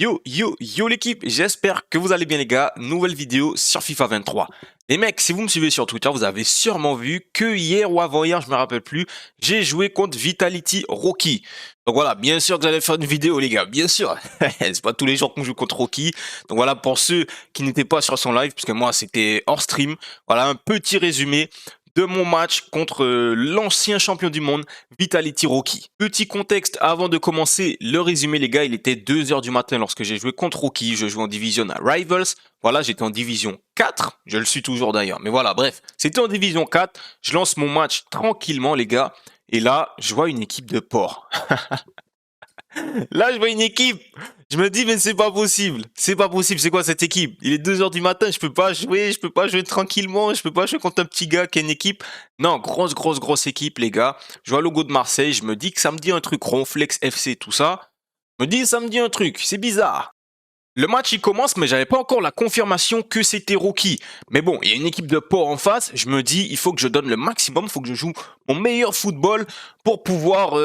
Yo l'équipe, j'espère que vous allez bien les gars, nouvelle vidéo sur FIFA 23. Les mecs, si vous me suivez sur Twitter, vous avez sûrement vu que hier ou avant-hier, je me rappelle plus, j'ai joué contre Vitality Rocky. Donc voilà, bien sûr que j'allais faire une vidéo les gars, bien sûr. C'est pas tous les jours qu'on joue contre Rocky. Donc voilà, pour ceux qui n'étaient pas sur son live, puisque moi c'était hors stream, voilà un petit résumé de mon match contre l'ancien champion du monde, Vitality Rocky. Petit contexte avant de commencer le résumé les gars, il était 2 heures du matin lorsque j'ai joué contre Rocky, je jouais en division à Rivals, voilà j'étais en division 4, je le suis toujours d'ailleurs, mais voilà bref, c'était en division 4, je lance mon match tranquillement les gars, et là je vois une équipe de porcs. Là, je vois une équipe. Je me dis, mais c'est pas possible. C'est pas possible. C'est quoi cette équipe? Il est 2 heures du matin. Je peux pas jouer. Je peux pas jouer tranquillement. Je peux pas jouer contre un petit gars qui a une équipe. Non, grosse équipe, les gars. Je vois le logo de Marseille. Je me dis que ça me dit un truc. Ronflex FC, tout ça. Je me dis, ça me dit un truc. C'est bizarre. Le match il commence, mais j'avais pas encore la confirmation que c'était Rocky. Mais bon, il y a une équipe de porcs en face. Je me dis, il faut que je donne le maximum, il faut que je joue mon meilleur football pour pouvoir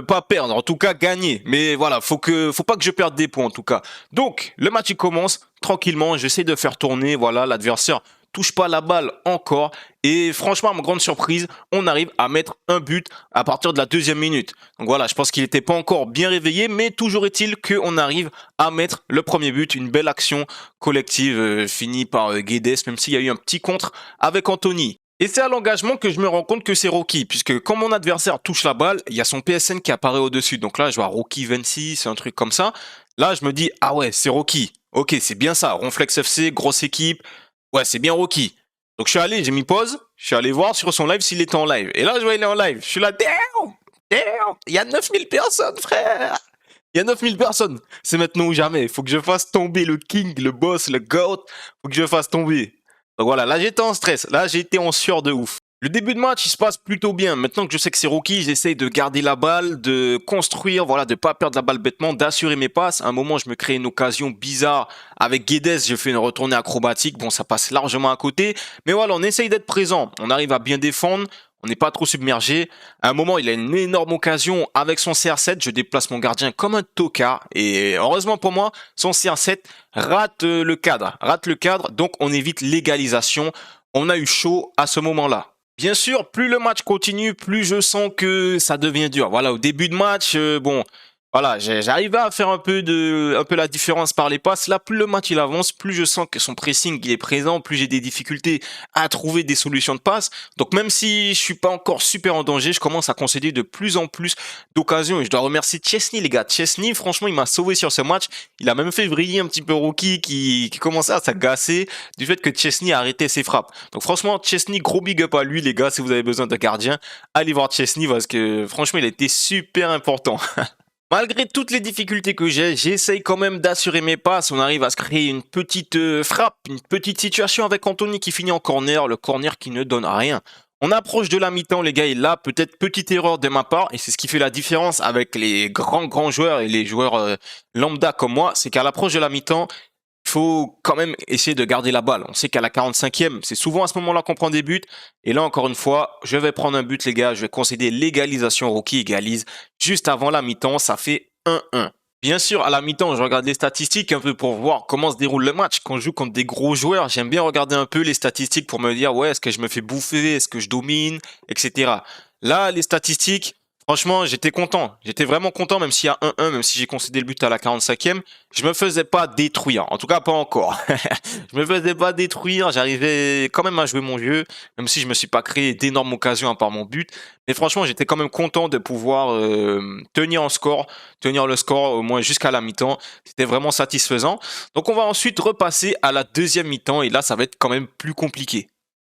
pas perdre, en tout cas gagner. Mais voilà, faut pas que je perde des points en tout cas. Donc le match il commence tranquillement. J'essaie de faire tourner, voilà, l'adversaire touche pas la balle encore. Et franchement, à ma grande surprise, on arrive à mettre un but à partir de la 2e minute. Donc voilà, je pense qu'il n'était pas encore bien réveillé, mais toujours est-il qu'on arrive à mettre le premier but. Une belle action collective finie par Guedes, même s'il y a eu un petit contre avec Anthony. Et c'est à l'engagement que je me rends compte que c'est Rocky, puisque quand mon adversaire touche la balle, il y a son PSN qui apparaît au-dessus. Donc là, je vois Rocky 26, un truc comme ça. Là, je me dis, ah ouais, c'est Rocky. Ok, c'est bien ça. Ronflex FC, grosse équipe. Ouais, c'est bien Rocky. Donc je suis allé, j'ai mis pause, je suis allé voir sur son live s'il était en live. Et là, je vois il est en live. Je suis là, damn, il y a 9000 personnes, frère. Il y a 9000 personnes. C'est maintenant ou jamais. Il faut que je fasse tomber le king, le boss, le goat. Faut que je fasse tomber. Donc voilà, là j'étais en stress. Là j'étais en sueur de ouf. Le début de match, il se passe plutôt bien. Maintenant que je sais que c'est Rocky, j'essaye de garder la balle, de construire, voilà, de pas perdre la balle bêtement, d'assurer mes passes. À un moment, je me crée une occasion bizarre avec Guedes. Je fais une retournée acrobatique. Bon, ça passe largement à côté. Mais voilà, on essaye d'être présent. On arrive à bien défendre. On n'est pas trop submergé. À un moment, il a une énorme occasion avec son CR7. Je déplace mon gardien comme un tocard. Et heureusement pour moi, son CR7 rate le cadre. Donc on évite l'égalisation. On a eu chaud à ce moment-là. Bien sûr, plus le match continue, plus je sens que ça devient dur. Voilà, au début de match, bon, voilà, j'arrivais à faire un peu la différence par les passes. Là, plus le match il avance, plus je sens que son pressing il est présent, plus j'ai des difficultés à trouver des solutions de passe. Donc même si je suis pas encore super en danger, je commence à concéder de plus en plus d'occasions. Et je dois remercier Chesney, les gars. Chesney, franchement, il m'a sauvé sur ce match. Il a même fait vriller un petit peu Rookie qui commençait à s'agacer du fait que Chesney a arrêté ses frappes. Donc franchement, Chesney, gros big up à lui, les gars. Si vous avez besoin de gardien, allez voir Chesney parce que franchement, il a été super important. Malgré toutes les difficultés que j'ai, j'essaye quand même d'assurer mes passes. On arrive à se créer une petite frappe, une petite situation avec Anthony qui finit en corner, le corner qui ne donne rien. On approche de la mi-temps, les gars, et là, peut-être petite erreur de ma part, et c'est ce qui fait la différence avec les grands joueurs et les joueurs lambda comme moi, c'est qu'à l'approche de la mi-temps, il faut quand même essayer de garder la balle. On sait qu'à la 45e, c'est souvent à ce moment-là qu'on prend des buts. Et là, encore une fois, je vais prendre un but, les gars. Je vais concéder l'égalisation. Rocky égalise juste avant la mi-temps. Ça fait 1-1. Bien sûr, à la mi-temps, je regarde les statistiques un peu pour voir comment se déroule le match. Quand je joue contre des gros joueurs, j'aime bien regarder un peu les statistiques pour me dire, ouais, est-ce que je me fais bouffer, est-ce que je domine, etc. Là, les statistiques, franchement, j'étais content. J'étais vraiment content, même s'il y a 1-1, même si j'ai concédé le but à la 45e. Je me faisais pas détruire. En tout cas, pas encore. Je me faisais pas détruire. J'arrivais quand même à jouer mon jeu, même si je me suis pas créé d'énormes occasions à part mon but. Mais franchement, j'étais quand même content de pouvoir tenir le score au moins jusqu'à la mi-temps. C'était vraiment satisfaisant. Donc, on va ensuite repasser à la 2e mi-temps. Et là, ça va être quand même plus compliqué.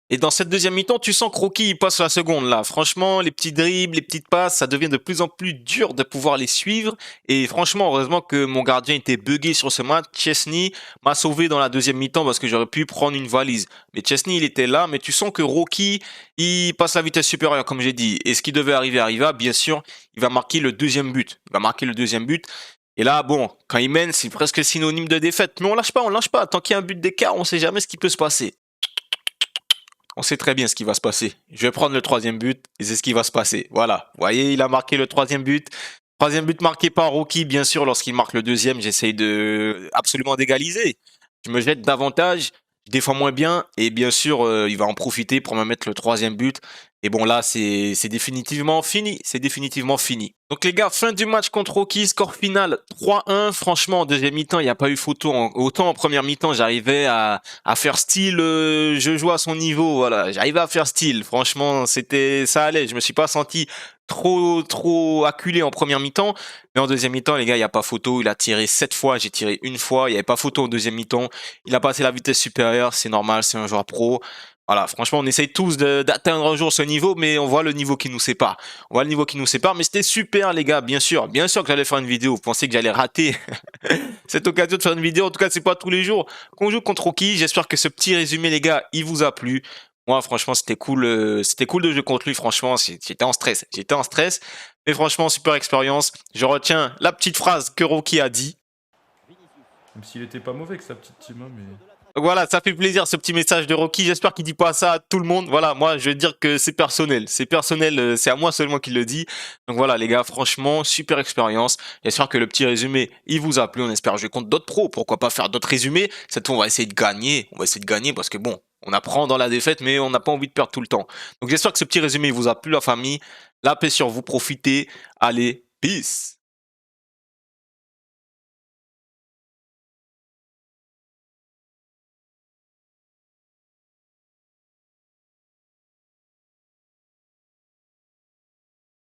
Et dans cette 2e mi-temps, tu sens que Rocky il passe la seconde là. Franchement, les petits dribbles, les petites passes, ça devient de plus en plus dur de pouvoir les suivre. Et franchement, heureusement que mon gardien était buggé sur ce match. Chesney m'a sauvé dans la 2e mi-temps parce que j'aurais pu prendre une valise. Mais Chesney, il était là. Mais tu sens que Rocky, il passe la vitesse supérieure, comme j'ai dit. Et ce qui devait arriver arriva. Bien sûr, il va marquer le 2e but. Il va marquer le 2e but. Et là, bon, quand il mène, c'est presque synonyme de défaite. Mais on lâche pas, on lâche pas. Tant qu'il y a un but d'écart, on sait jamais ce qui peut se passer. On sait très bien ce qui va se passer. Je vais prendre le 3e but et c'est ce qui va se passer. Voilà. Vous voyez, il a marqué le 3e but. Troisième but marqué par Rocky, bien sûr, lorsqu'il marque le deuxième, j'essaye de absolument d'égaliser. Je me jette davantage, je défends moins bien, et bien sûr, il va en profiter pour me mettre le troisième but. Et bon, là, c'est définitivement fini. C'est définitivement fini. Donc, les gars, fin du match contre Rocky, score final 3-1. Franchement, en deuxième mi-temps, il n'y a pas eu photo. Autant en première mi-temps, j'arrivais à faire style, je joue à son niveau. Voilà, j'arrivais à faire style. Franchement, ça allait. Je me suis pas senti trop acculé en première mi-temps. Mais en deuxième mi-temps, les gars, il n'y a pas photo. Il a tiré 7 fois, j'ai tiré une fois. Il n'y avait pas photo en deuxième mi-temps. Il a passé la vitesse supérieure, c'est normal, c'est un joueur pro. Voilà, franchement, on essaye tous d'atteindre un jour ce niveau, mais on voit le niveau qui nous sépare. On voit le niveau qui nous sépare, mais c'était super, les gars, bien sûr. Bien sûr que j'allais faire une vidéo. Vous pensez que j'allais rater cette occasion de faire une vidéo? En tout cas, c'est pas tous les jours qu'on joue contre Rocky. J'espère que ce petit résumé, les gars, il vous a plu. Moi, franchement, c'était cool de jouer contre lui. Franchement, j'étais en stress. J'étais en stress. Mais franchement, super expérience. Je retiens la petite phrase que Rocky a dit. Même s'il était pas mauvais que sa petite team, hein, mais... Donc voilà, ça fait plaisir ce petit message de Rocky. J'espère qu'il dit pas ça à tout le monde. Voilà, moi je vais dire que c'est personnel. C'est personnel, c'est à moi seulement qu'il le dit. Donc voilà les gars, franchement, super expérience. J'espère que le petit résumé, il vous a plu. On espère jouer contre d'autres pros. Pourquoi pas faire d'autres résumés? Cette fois, on va essayer de gagner. On va essayer de gagner parce que bon, on apprend dans la défaite, mais on n'a pas envie de perdre tout le temps. Donc j'espère que ce petit résumé il vous a plu, la famille. La paix sur vous, profitez. Allez, peace.